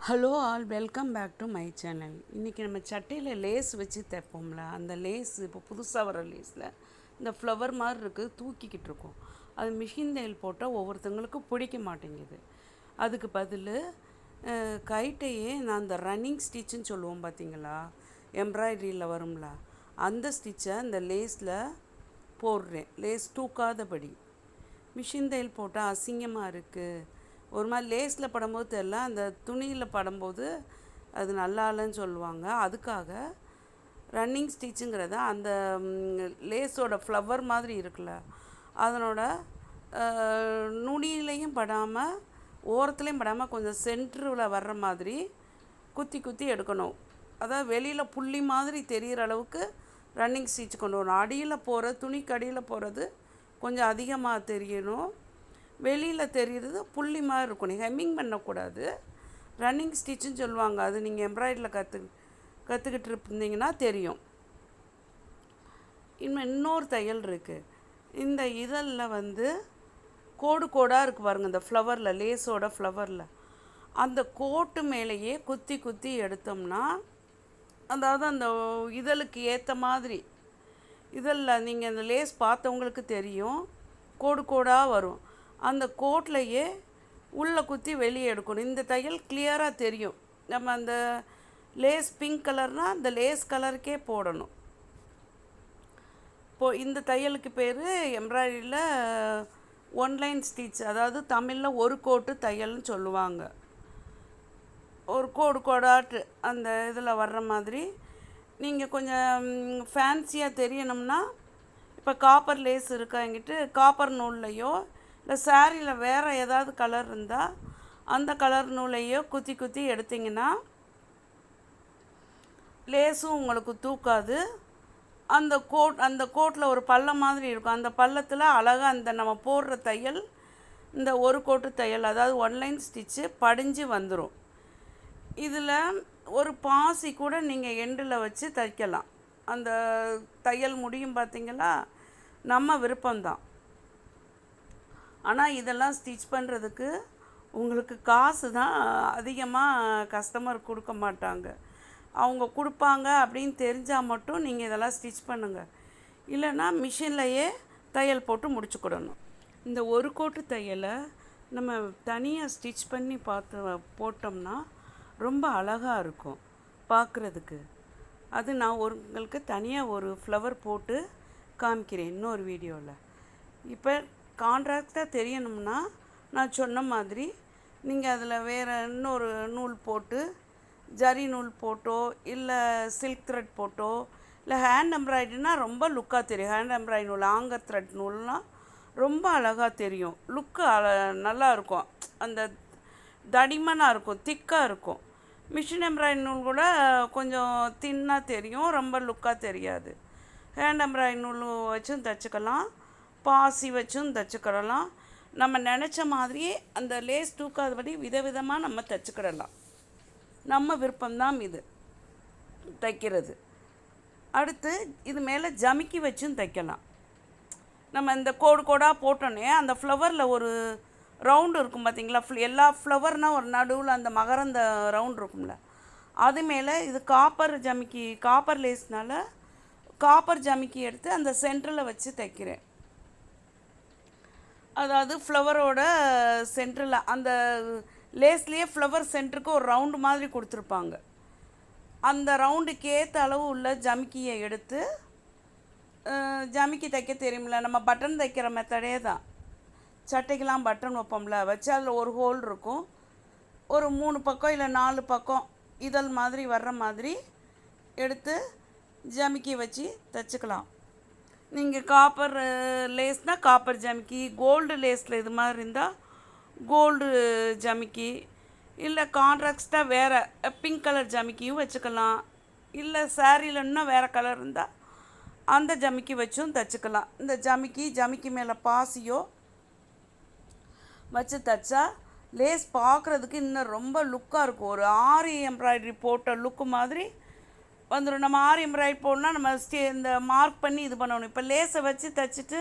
Hello all, welcome back to my channel. இன்றைக்கி நம்ம சட்டையில் லேஸ் வச்சு தைப்போம்ல, அந்த லேஸ் இப்போ புதுசாக வர லேஸில் இந்த ஃப்ளவர் மாதிரி இருக்குது, தூக்கிக்கிட்டு இருக்கோம். அது மிஷின் தையல் போட்டால் ஒவ்வொருத்தங்களுக்கும் பிடிக்க மாட்டேங்குது. அதுக்கு பதில் கைட்டையே நான் அந்த ரன்னிங் ஸ்டிச்சுன்னு சொல்லுவோம் பார்த்தீங்களா, எம்ப்ராய்டரியில் வரும்ல, அந்த ஸ்டிச்சை அந்த லேஸில் போடுறேன், லேஸ் தூக்காதபடி. மிஷின் தையல் போட்டால் அசிங்கமாக இருக்குது, ஒரு மாதிரி லேஸில் படும்போது தெரில, அந்த துணியில் படும்போது அது நல்லா இல்லைன்னு சொல்லுவாங்க. அதுக்காக ரன்னிங் ஸ்டிச்சுங்கிறத அந்த லேஸோட ஃப்ளவர் மாதிரி இருக்குல்ல, அதனோட நுனியிலையும் படாமல் ஓரத்துலேயும் படாமல் கொஞ்சம் சென்டரில் வர்ற மாதிரி குத்தி குத்தி எடுக்கணும். அதாவது வெளியில் புள்ளி மாதிரி தெரிகிற அளவுக்கு ரன்னிங் ஸ்டிச் கொண்டு வரணும். அடியில் போகிற துணிக்கு அடியில் போகிறது கொஞ்சம் அதிகமாக தெரியணும், வெளியில் தெரிகிறது புள்ளி மாதிரி இருக்கணும். ஹெம்மிங் பண்ணக்கூடாது. ரன்னிங் ஸ்டிச்சுன்னு சொல்லுவாங்க. அது நீங்கள் எம்ப்ராய்டரியில் கற்றுக்கிட்டு இருந்தீங்கன்னா தெரியும். இன்னொரு தையல் இருக்குது. இந்த இதழில் கோடு கோடாக இருக்குது பாருங்கள், இந்த ஃப்ளவரில், லேஸோட ஃப்ளவரில் அந்த கோட்டு மேலேயே குத்தி குத்தி எடுத்தோம்னா, அதாவது அந்த இதழுக்கு ஏற்ற மாதிரி, இதழில் நீங்கள் அந்த லேஸ் பார்த்தவங்களுக்கு தெரியும், கோடு கோடாக வரும். அந்த கோட்லையே உள்ளே குத்தி வெளியே எடுக்கணும். இந்த தையல் கிளியராக தெரியும். நம்ம அந்த லேஸ் பிங்க் கலர்னால் அந்த லேஸ் கலருக்கே போடணும். இந்த தையலுக்கு பேர் எம்ப்ராய்டரியில் ஒன்லைன் ஸ்டிச், அதாவது தமிழில் ஒரு கோட்டு தையல்னு சொல்லுவாங்க. ஒரு கோடு கோடாட்டு அந்த இதில் வர்ற மாதிரி. நீங்கள் கொஞ்சம் ஃபேன்சியாக தெரியணும்னா, இப்போ காப்பர் லேஸ் இருக்கா என்கிட்ட, காப்பர் நூல்லையோ இல்லை சாரியில் வேறு ஏதாவது கலர் இருந்தால் அந்த கலர் நூலையோ குத்தி குத்தி எடுத்திங்கன்னா லேஸும் உங்களுக்கு தூக்காது. அந்த கோட்டில் ஒரு பள்ளம் மாதிரி இருக்கும், அந்த பள்ளத்தில் அழகாக அந்த நம்ம போடுற தையல், இந்த ஒரு கோட்டு தையல், அதாவது ஒன்லைன் ஸ்டிச்சு படிஞ்சு வந்துடும். இதில் ஒரு பாசி கூட நீங்கள் எண்டில் வச்சு தைக்கலாம். அந்த தையல் முடியும் பார்த்திங்களா, நம்ம விருப்பம்தான். ஆனால் இதெல்லாம் ஸ்டிச் பண்ணுறதுக்கு உங்களுக்கு காசு தான் அதிகமாக கஸ்டமர் கொடுக்க மாட்டாங்க. அவங்க கொடுப்பாங்க அப்படின்னு தெரிஞ்சால் மட்டும் நீங்கள் இதெல்லாம் ஸ்டிச் பண்ணுங்கள். இல்லைன்னா மிஷின்லையே தையல் போட்டு முடிச்சுக்கிடணும். இந்த ஒரு கோட்டு தையலை நம்ம தனியாக ஸ்டிச் பண்ணி போட்டோம்னா ரொம்ப அழகாக இருக்கும் பார்க்குறதுக்கு. அது நான் உங்களுக்கு தனியாக ஒரு ஃப்ளவர் போட்டு காமிக்கிறேன் இன்னொரு வீடியோவில். இப்போ கான்ட்ராக்டாக தெரியணும்னா நான் சொன்ன மாதிரி நீங்கள் அதில் வேறு இன்னொரு நூல் போட்டு, ஜரி நூல் போட்டோ இல்லை சில்க் த்ரெட் போட்டோ, இல்லை ஹேண்ட் எம்ப்ராய்டரினா ரொம்ப லுக்காக தெரியும். ஹேண்ட் எம்ப்ராய்டரி நூல், ஆங்கர் த்ரெட் நூல்னால் ரொம்ப அழகாக தெரியும், லுக்கு நல்லா இருக்கும், அந்த தடிமனாக இருக்கும், திக்காக இருக்கும். மிஷின் எம்ப்ராய்டரி நூல் கூட கொஞ்சம் தின்னாக தெரியும், ரொம்ப லுக்காக தெரியாது. ஹேண்ட் எம்ப்ராய்டரி நூல் வச்சும் தைச்சிக்கலாம், பாசி வச்சும் தைச்சிக்கிடலாம். நம்ம நினச்ச மாதிரியே அந்த லேஸ் தூக்காதபடி விதவிதமாக நம்ம தைச்சிக்கிடலாம். நம்ம விருப்பம்தான் இது தைக்கிறது. அடுத்து இது மேலே ஜமிக்கி வச்சும் தைக்கலாம். நம்ம இந்த கோடு கோடாக போட்டோன்னே அந்த ஃப்ளவரில் ஒரு ரவுண்டு இருக்கும் பார்த்திங்களா, எல்லா ஃப்ளவர்னால் ஒரு நடுவில் அந்த மகரந்த ரவுண்ட் இருக்கும்ல, அது மேலே இது காப்பர் ஜமிக்கி, காப்பர் லேஸ்னால் காப்பர் ஜமிக்கி எடுத்து அந்த சென்டரில் வச்சு தைக்கிறேன். அதாவது ஃப்ளவரோட சென்டரில் அந்த லேஸ்லேயே ஃப்ளவர் சென்டருக்கு ஒரு ரவுண்டு மாதிரி கொடுத்துருப்பாங்க. அந்த ரவுண்டுக்கு ஏற்ற அளவு உள்ள ஜமிக்கியை எடுத்து, ஜமிக்கி தைக்க தெரியுமில்ல, நம்ம பட்டன் தைக்கிற மெத்தடே தான். சட்டைக்கெலாம் பட்டன் வைப்போம்ல, வச்சு அதில் ஒரு ஹோல் இருக்கும், ஒரு 3 பக்கம் இல்லை 4 பக்கம் இதழ் மாதிரி வர்ற மாதிரி எடுத்து ஜமிக்கி வச்சு தைச்சிக்கலாம். நீங்கள் காப்பர் லேஸ்னால் காப்பர் ஜமிக்கி, கோல்டு லேஸில் இது மாதிரி இருந்தால் கோல்டு ஜமிக்கி, இல்லை கான்ட்ராக்டாக வேறு பிங்க் கலர் ஜமிக்கியும் வச்சுக்கலாம். இல்லை சாரியில் இன்னும் வேறு கலர் இருந்தால் அந்த ஜமிக்கி வச்சும் தைச்சிக்கலாம். இந்த ஜமிக்கி மேலே பாசியோ வச்சு தைச்சா லேஸ் பார்க்குறதுக்கு இன்னும் ரொம்ப லுக்காக இருக்கும். ஒரு ஆரி எம்ப்ராய்டரி போட்ட லுக்கு மாதிரி வந்துடும். நம்ம ஆரி எம்ப்ராய்டரி போடணும்னா நம்ம இந்த மார்க் பண்ணி இது பண்ணணும். இப்போ லேஸை வச்சு தைச்சிட்டு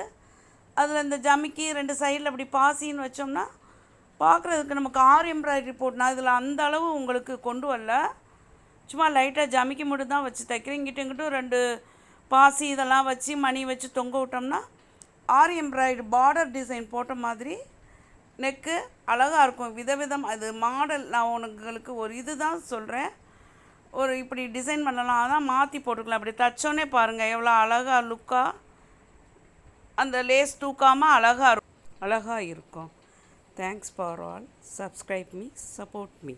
அதில் இந்த ஜமிக்கி 2 சைடில் அப்படி பாசின்னு வச்சோம்னா பார்க்குறதுக்கு நமக்கு ஆரி எம்ப்ராய்டரி போட்டுனா இதில் அந்த அளவு உங்களுக்கு கொண்டு வரல. சும்மா லைட்டாக ஜமிக்கி மட்டும் தான் வச்சு தைக்கிறேன். இங்கிட்டும் 2 பாசி இதெல்லாம் வச்சு மணி வச்சு தொங்க விட்டோம்னா ஆரி எம்ப்ராய்டரி பார்டர் டிசைன் போட்ட மாதிரி நெக்கு அழகாக இருக்கும். விதவிதம் அது மாடல். நான் உங்களுக்கு ஒரு இது தான் சொல்கிறேன். ஒரு இப்படி டிசைன் பண்ணலாம், அதான் மாற்றி போட்டுக்கலாம். அப்படி தச்சோன்னே பாருங்கள் எவ்வளோ அழகாக லுக்காக அந்த லேஸ் தூக்காமல் அழகாக இருக்கும். Thanks for all. Subscribe me, support me.